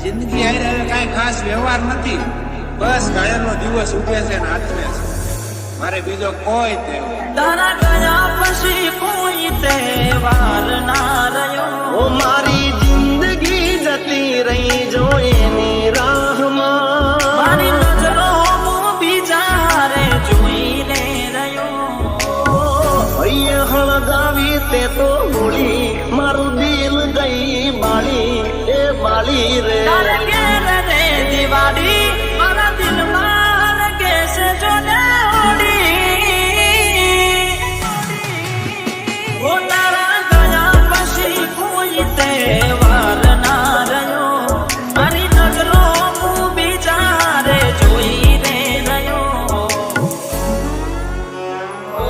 જિંદગી હારે હવે કઈ ખાસ વ્યવહાર નથી. બસ ઘાયલનો દિવસ ઉભે છે ને આથમે છે. મારે બીજો કોઈ તહેવાર તારા ગયા પછી કોઈ તહેવાર ના રહ્યો. મારી જિંદગી જતી રહી જો એની રાહમાં. મારી નજરો બીજા રે જોઈને રહ્યો. અહીંયા હળગાવી તે તો ગોળી મારું દિલ ગઈ બાળી એ બાળી રે. તારે ઘેર રે દિવાળી મારા દિલમાં લગે છે જોને ઓડી. ઓ તારા ગયા પછી કોઈ તહેવાર ના રહ્યો. મારી નજરો બીજા રે જોઈને રહ્યો. ઓ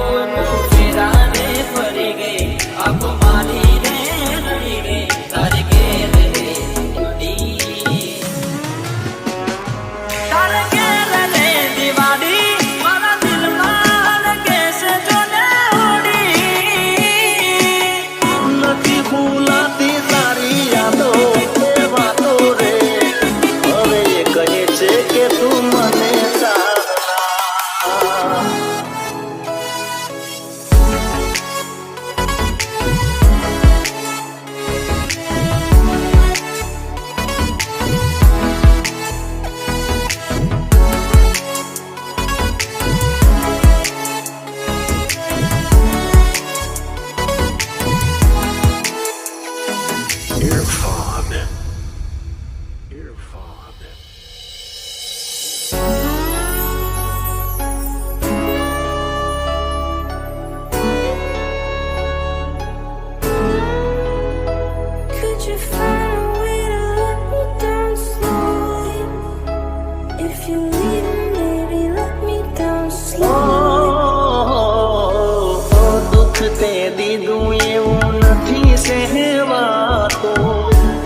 ફેરા રે ફરી ગઈ આંખો મારી રે રહી ગઈ તારે ઘેર રે દિવાળી. તારે ઘેર રે દિવાળી મારા દિલમાં લગે છે જોને ઓડી. નથી ભૂલાતી તારી યાદો એ વાતો રે. હવે એ કહે છે કે તું મને ચાહના. Could you find a way to let me down slowly? If you leave me, baby, let me down slowly. દુઃખ તે દીધું એવું નથી સહેવાતું.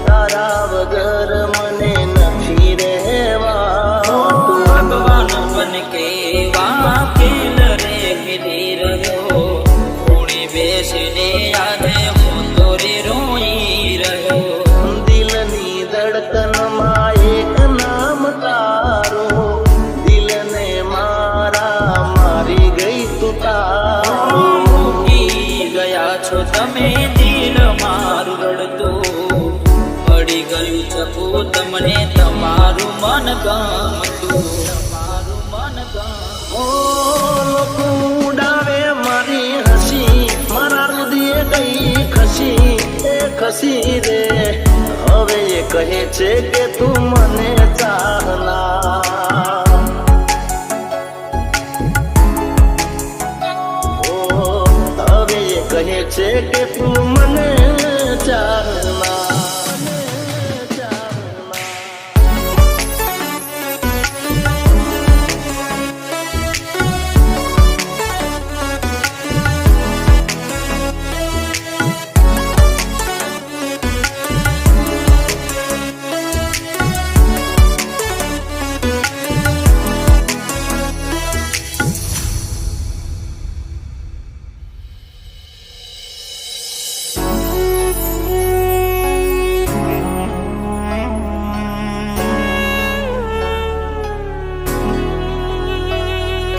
તારા વગર મને નથી રહેવાતું. ભગવાન બન કે વાકેલ રે ખીલી રહ્યો. થોડી બેસીને યાદે હું રે રોઈ રહ્યો. દિલની ધડકનમાં એક નામ તારું. દિલને મારા મારી ગઈ તું તારું. મૂકી ગયા છો તમે દિલ મારું રડતું. પડી ગયું ચપુ તમને તમારું મન ગમતું. તમારું મન ગમતું. ઓ લોકો ઉડાવે મારી હસી. મારા હૃદય ગઈ ખસી એ ખસી રે. હવે એ કહે છે કે તું મને ચાહના. ઓ હવે એ કહે છે કે તું મને ચાહના.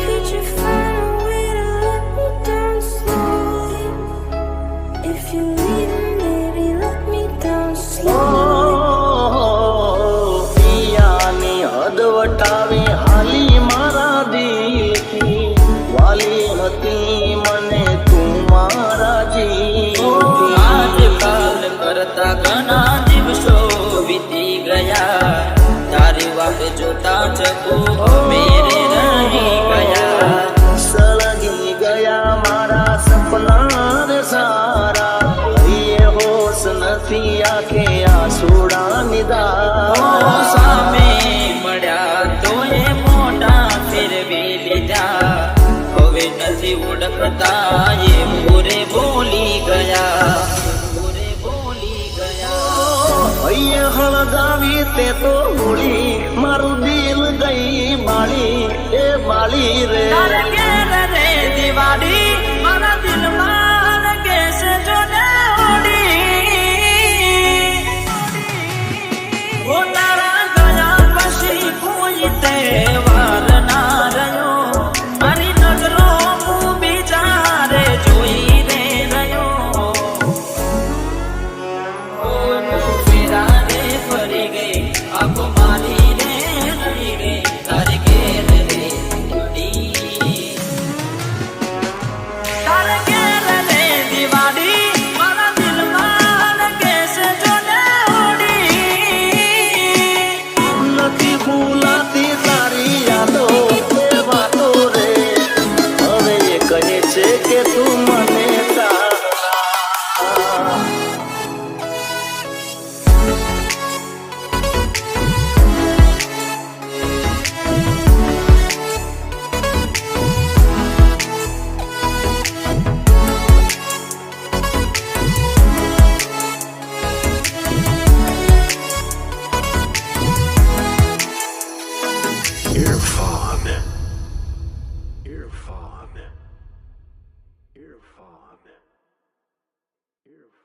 Could you find a way to let me down slowly? If you leave me, baby, let me down slowly. પિયાની હદ વટાવી હાલી મારા દિલથી. વાલી હતી મને તું મારા જીવથી. આજકાલ કરતા ઘણા દિવસો વીતી ગયા. તારી વાત જોતા ચકુ મેરે રહી ગયા. સળગી ગયા મારા સપના રે સારા. એ હોશ નથી આંખે આંસુડા નિદા. સામે મળ્યા તો એ મોઢા ફેરવી લીધા. હવે નથી ઓળખતા એ મોરે બોલી ગયા. મોરે બોલી ગયા. અહીંયા હળગાવી તે તો હોળી મારું દિલ ગઈ બાળી એ બાળી રે તારે ઘેર રે દિવાળી મારા દિલમાં લગે છે જોને હોડી ઓ તારા ગયા પછી કોઈ તહેવાર ના રહ્યો મારી નજરો હું બિચારે જોઈ રે રહ્યો ઓ ફેરા રે ફરી ગઈ આંખો મારી રે રડી ગઈ તારે ઘેર રે દિવાળી તારે ઘેર રે દિવાળી મારા દિલમાં લગે છે જોને હોડી નથી ભૂલાતી તારી યાદો એ વાતો રે હવે એ કહે છે કે તું મને તારા Irfan. Irfan. Irfan. Irfan.